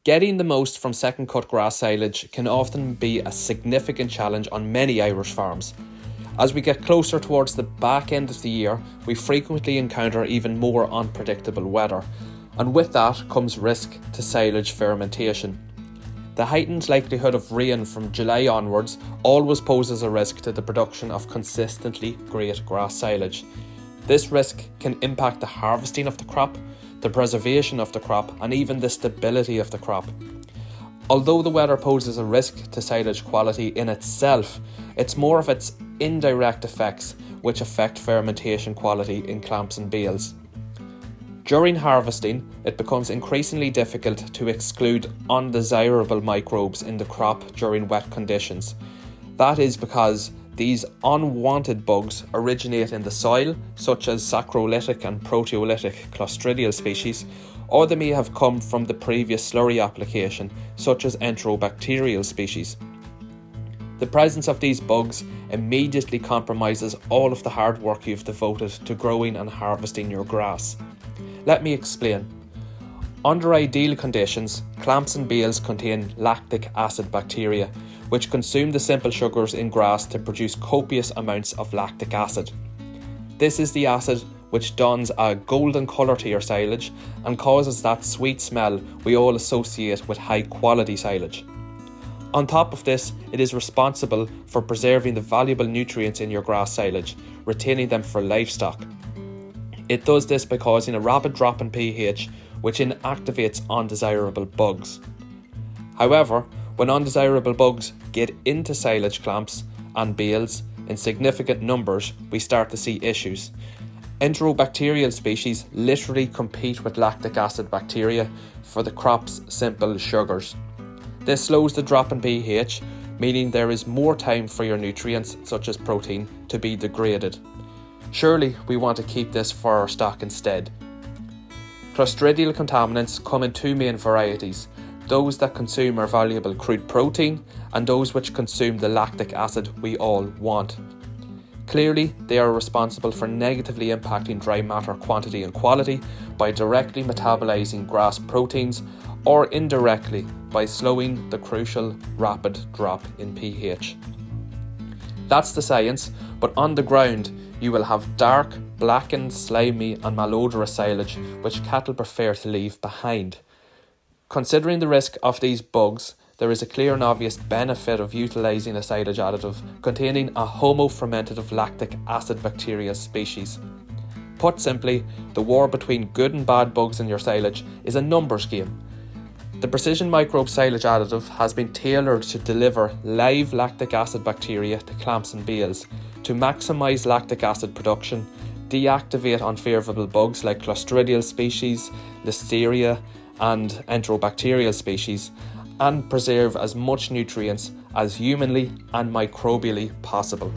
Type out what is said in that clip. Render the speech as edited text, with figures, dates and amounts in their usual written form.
Getting the most from second cut grass silage can often be a significant challenge on many Irish farms. As we get closer towards the back end of the year, we frequently encounter even more unpredictable weather, and with that comes risk to silage fermentation. The heightened likelihood of rain from July onwards always poses a risk to the production of consistently great grass silage. This risk can impact the harvesting of the crop, the preservation of the crop, and even the stability of the crop. Although the weather poses a risk to silage quality in itself, it's more of its indirect effects which affect fermentation quality in clamps and bales. During harvesting, it becomes increasingly difficult to exclude undesirable microbes in the crop during wet conditions. That is because these unwanted bugs originate in the soil, such as saccharolytic and proteolytic Clostridial species, or they may have come from the previous slurry application, such as Enterobacterial species. The presence of these bugs immediately compromises all of the hard work you've devoted to growing and harvesting your grass. Let me explain. Under ideal conditions, clamps and bales contain lactic acid bacteria, which consume the simple sugars in grass to produce copious amounts of lactic acid. This is the acid which dons a golden colour to your silage and causes that sweet smell we all associate with high quality silage. On top of this, it is responsible for preserving the valuable nutrients in your grass silage, retaining them for livestock. It does this by causing a rapid drop in pH, which inactivates undesirable bugs. However, when undesirable bugs get into silage clamps and bales in significant numbers, we start to see issues. Enterobacterial species literally compete with lactic acid bacteria for the crop's simple sugars. This slows the drop in pH, meaning there is more time for your nutrients, such as protein, to be degraded. Surely we want to keep this for our stock instead. Clostridial contaminants come in two main varieties, those that consume our valuable crude protein and those which consume the lactic acid we all want. Clearly, they are responsible for negatively impacting dry matter quantity and quality by directly metabolizing grass proteins or indirectly by slowing the crucial rapid drop in pH. That's the science, but on the ground you will have dark, blackened, slimy and malodorous silage which cattle prefer to leave behind. Considering the risk of these bugs, there is a clear and obvious benefit of utilising a silage additive containing a homofermentative lactic acid bacteria species. Put simply, the war between good and bad bugs in your silage is a numbers game. The Precision Microbes silage additive has been tailored to deliver live lactic acid bacteria to clamps and bales, to maximise lactic acid production, deactivate unfavourable bugs like Clostridial species, Listeria and Enterobacterial species, and preserve as much nutrients as humanly and microbially possible.